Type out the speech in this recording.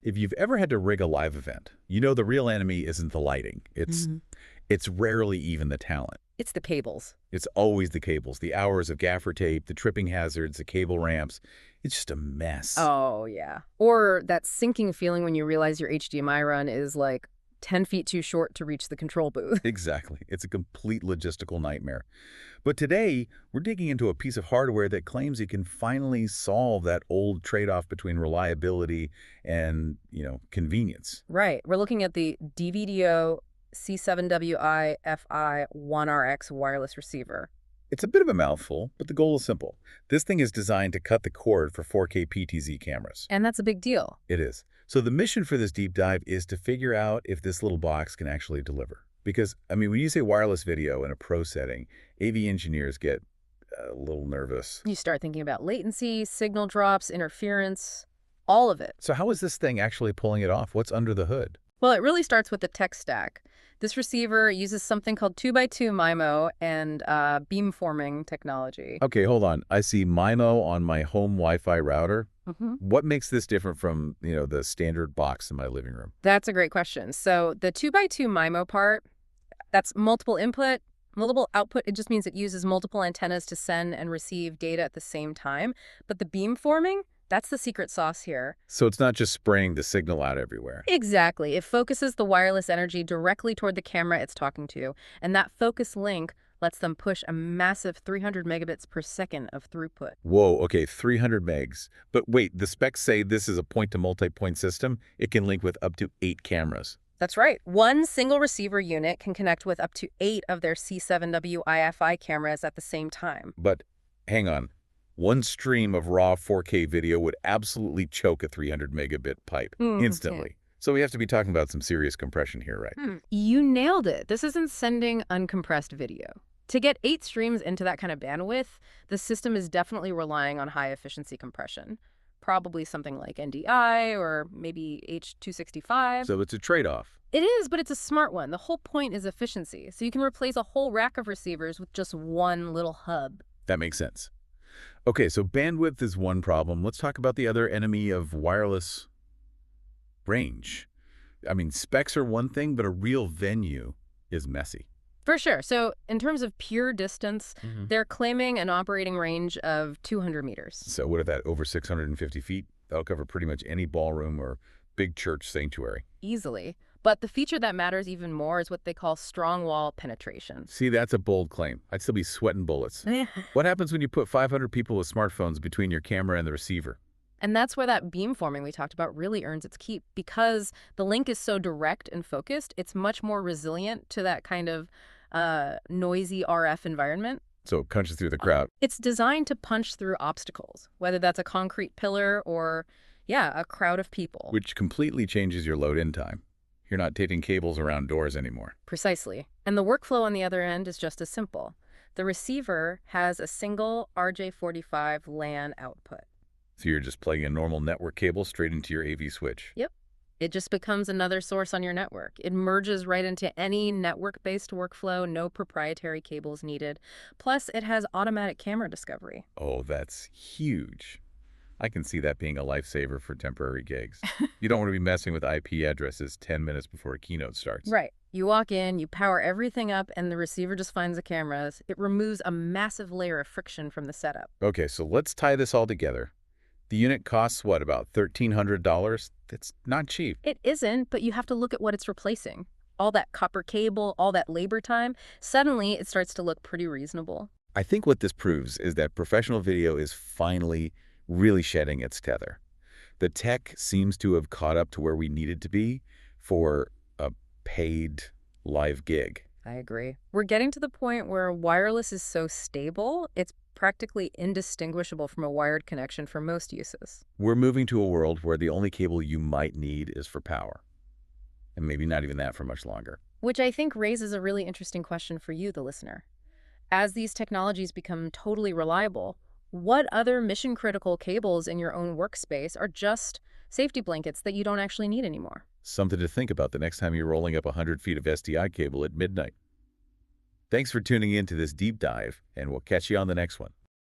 If you've ever had to rig a live event, you know the real enemy isn't the lighting. It's rarely even the talent. It's the cables. It's always the cables, the hours of gaffer tape, the tripping hazards, the cable ramps. It's just a mess. Oh, yeah. Or that sinking feeling when you realize your HDMI run is like 10 feet too short to reach the control booth. Exactly. It's a complete logistical nightmare. But today, we're digging into a piece of hardware that claims it can finally solve that old trade-off between reliability and, convenience. Right. We're looking at the DVDO C7WIFI-1-Rx wireless receiver. It's a bit of a mouthful, but the goal is simple. This thing is designed to cut the cord for 4K PTZ cameras. And that's a big deal. It is. So the mission for this deep dive is to figure out if this little box can actually deliver. Because, when you say wireless video in a pro setting, AV engineers get a little nervous. You start thinking about latency, signal drops, interference, all of it. So how is this thing actually pulling it off? What's under the hood? Well, it really starts with the tech stack. This receiver uses something called 2x2 MIMO and beamforming technology. Okay, hold on. I see MIMO on my home Wi-Fi router. What makes this different from, the standard box in my living room? That's a great question. So the 2x2 MIMO part, that's multiple input, multiple output. It just means it uses multiple antennas to send and receive data at the same time. But the beamforming, that's the secret sauce here. So it's not just spraying the signal out everywhere. Exactly. It focuses the wireless energy directly toward the camera it's talking to. And that focus link lets them push a massive 300 megabits per second of throughput. Whoa, okay, 300 megs. But wait, the specs say this is a point-to-multipoint system. It can link with up to 8 cameras. That's right. One single receiver unit can connect with up to 8 of their C7WIFI cameras at the same time. But hang on. One stream of raw 4K video would absolutely choke a 300 megabit pipe instantly. So we have to be talking about some serious compression here, right? You nailed it. This isn't sending uncompressed video. To get 8 streams into that kind of bandwidth, the system is definitely relying on high-efficiency compression. Probably something like NDI or maybe H265. So it's a trade-off. It is, but it's a smart one. The whole point is efficiency. So you can replace a whole rack of receivers with just one little hub. That makes sense. Okay, so bandwidth is one problem. Let's talk about the other enemy of wireless: range. Specs are one thing, but a real venue is messy. For sure. So in terms of pure distance, they're claiming an operating range of 200 meters. So what is that, over 650 feet? That'll cover pretty much any ballroom or big church sanctuary. Easily. But the feature that matters even more is what they call strong wall penetration. See, that's a bold claim. I'd still be sweating bullets. What happens when you put 500 people with smartphones between your camera and the receiver? And that's where that beamforming we talked about really earns its keep. Because the link is so direct and focused, it's much more resilient to that kind of noisy RF environment. So it punches through the crowd. It's designed to punch through obstacles, whether that's a concrete pillar or, a crowd of people. Which completely changes your load-in time. You're not taping cables around doors anymore. Precisely. And the workflow on the other end is just as simple. The receiver has a single RJ45 LAN output. So you're just plugging a normal network cable straight into your AV switch. Yep. It just becomes another source on your network. It merges right into any network-based workflow, no proprietary cables needed. Plus, it has automatic camera discovery. Oh, that's huge. I can see that being a lifesaver for temporary gigs. You don't want to be messing with IP addresses 10 minutes before a keynote starts. Right. You walk in, you power everything up, and the receiver just finds the cameras. It removes a massive layer of friction from the setup. Okay, so let's tie this all together. The unit costs, what, about $1,300? That's not cheap. It isn't, but you have to look at what it's replacing. All that copper cable, all that labor time, suddenly it starts to look pretty reasonable. I think what this proves is that professional video is finally really shedding its tether. The tech seems to have caught up to where we needed to be for a paid live gig. I agree. We're getting to the point where wireless is so stable, it's practically indistinguishable from a wired connection for most uses. We're moving to a world where the only cable you might need is for power. And maybe not even that for much longer. Which I think raises a really interesting question for you, the listener. As these technologies become totally reliable, what other mission-critical cables in your own workspace are just safety blankets that you don't actually need anymore? Something to think about the next time you're rolling up 100 feet of SDI cable at midnight. Thanks for tuning in to this deep dive, and we'll catch you on the next one.